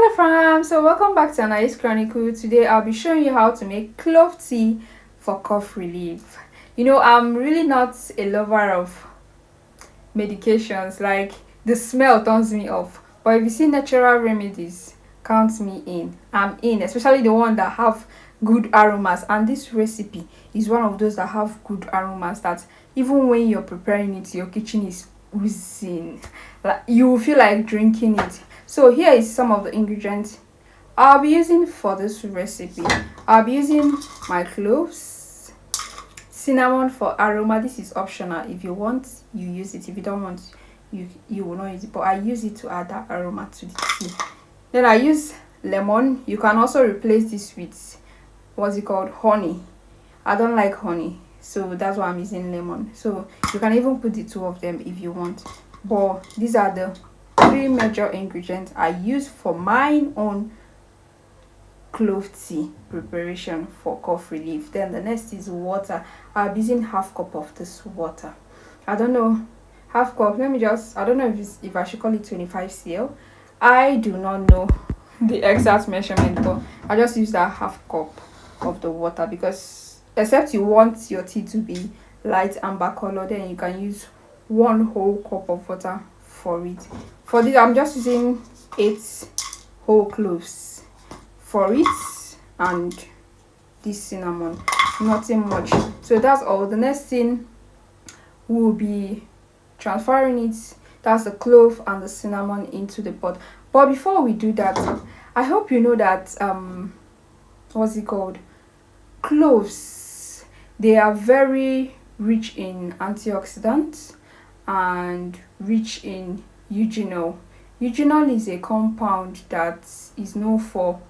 Hello fam, so welcome back to Anais Chronicle. Today I'll be showing you how to make clove tea for cough relief. I'm really not a lover of medications, like the smell turns me off. But if you see natural remedies, count me in. I'm in, especially the one that have good aromas, and this recipe is one of those that have good aromas that even when you're preparing it, your kitchen is oozing. Like you will feel like drinking it. So here is some of the ingredients I'll be using for this recipe. I'll be using my cloves, cinnamon for aroma. This is optional. If you want, you use it. If you don't want, you will not use it. But I use it to add that aroma to the tea. Then I use lemon. You can also replace this with what's it called, honey. I don't like honey, so that's why I'm using lemon. So you can even put the two of them if you want. But these are the three major ingredients I use for my own clove tea preparation for cough relief. Then the next is water. I'll be using half cup of this water. I don't know, half cup, I don't know if I should call it 25 cl. I do not know the exact measurement, but I just use that half cup of the water because except you want your tea to be light amber color, then you can use 1 whole cup of water for it. For this I'm just using 8 whole cloves for it and this cinnamon, nothing much. So that's all. The next thing will be transferring it, that's the clove and the cinnamon, into the pot. But before we do that, I hope you know that what's it called, cloves, they are very rich in antioxidants and rich in eugenol. Eugenol is a compound that is known for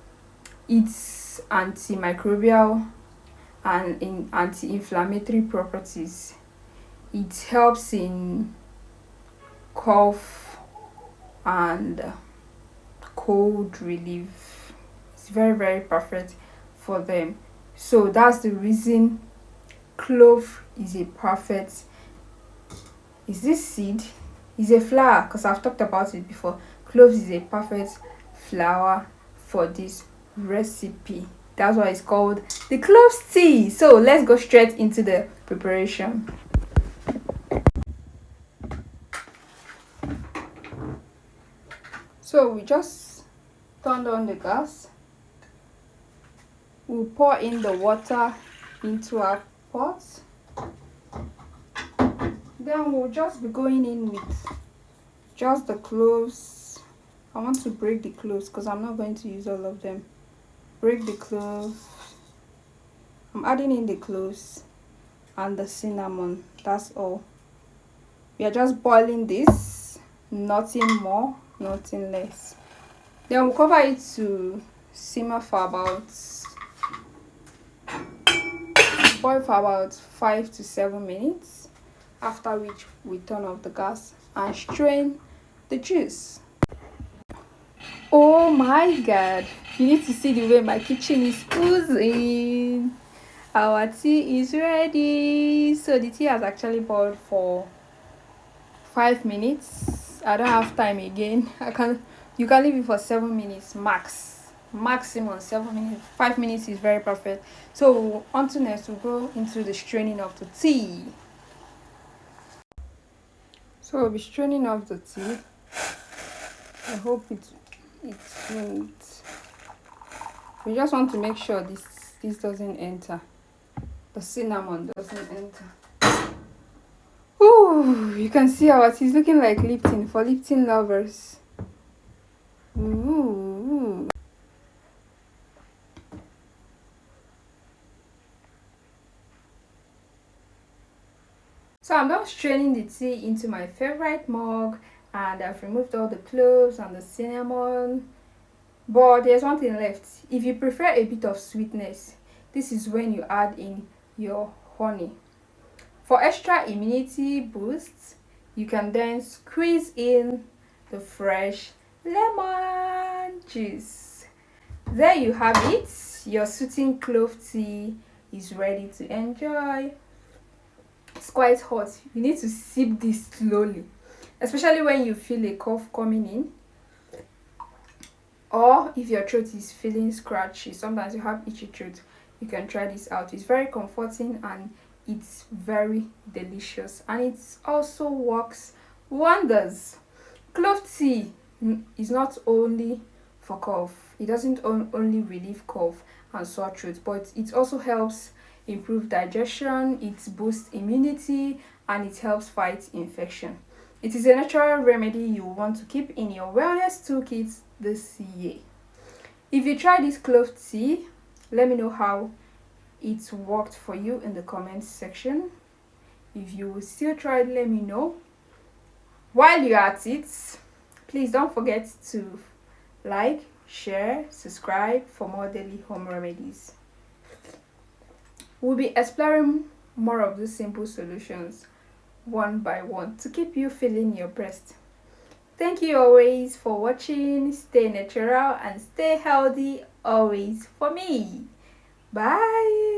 its antimicrobial and in anti-inflammatory properties. It helps in cough and cold relief. It's very perfect for them. So that's the reason clove is a perfect, is this seed, is a flower, because I've talked about it before. Cloves is a perfect flower for this recipe. That's why it's called the cloves tea. So let's go straight into the preparation. So we just turned on the gas. We'll pour in the water into our pot. Then we'll just be going in with just the cloves. I want to break the cloves because I'm not going to use all of them. Break the cloves. I'm adding in the cloves and the cinnamon. That's all. We are just boiling this, nothing more, nothing less. Then we'll cover it to simmer for boil for about 5 to 7 minutes, after which we turn off the gas and strain the juice. Oh my god, you need to see the way my kitchen is oozing. Our tea is ready. So the tea has actually boiled for 5 minutes. I don't have time again. You can leave it for 7 minutes maximum 7 minutes. 5 minutes is very perfect. So on to next, we'll go into the straining of the tea. So we'll be straining off the tea. I hope it won't. We just want to make sure this doesn't enter, the cinnamon doesn't enter. Ooh, you can see our tea is looking like Lipton for Lipton lovers. Ooh. So I'm now straining the tea into my favorite mug, and I've removed all the cloves and the cinnamon. But there's one thing left. If you prefer a bit of sweetness, this is when you add in your honey. For extra immunity boost, you can then squeeze in the fresh lemon juice. There you have it. Your soothing clove tea is ready to enjoy. It's quite hot. You need to sip this slowly, especially when you feel a cough coming in Or if your throat is feeling scratchy, sometimes you have itchy throat, you can try this out. It's very comforting and it's very delicious, and it also works wonders. Clove tea is not only for cough, it doesn't only relieve cough and sore throat, but it also helps improve digestion, it boosts immunity, and it helps fight infection. It is a natural remedy you want to keep in your wellness toolkit this year. If you try this clove tea, let me know how it worked for you in the comments section. If you will still try it, let me know. While you're at it, please don't forget to like, share, subscribe for more daily home remedies. We'll be exploring more of these simple solutions one by one to keep you feeling your best. Thank you always for watching. Stay natural and stay healthy always for me. Bye.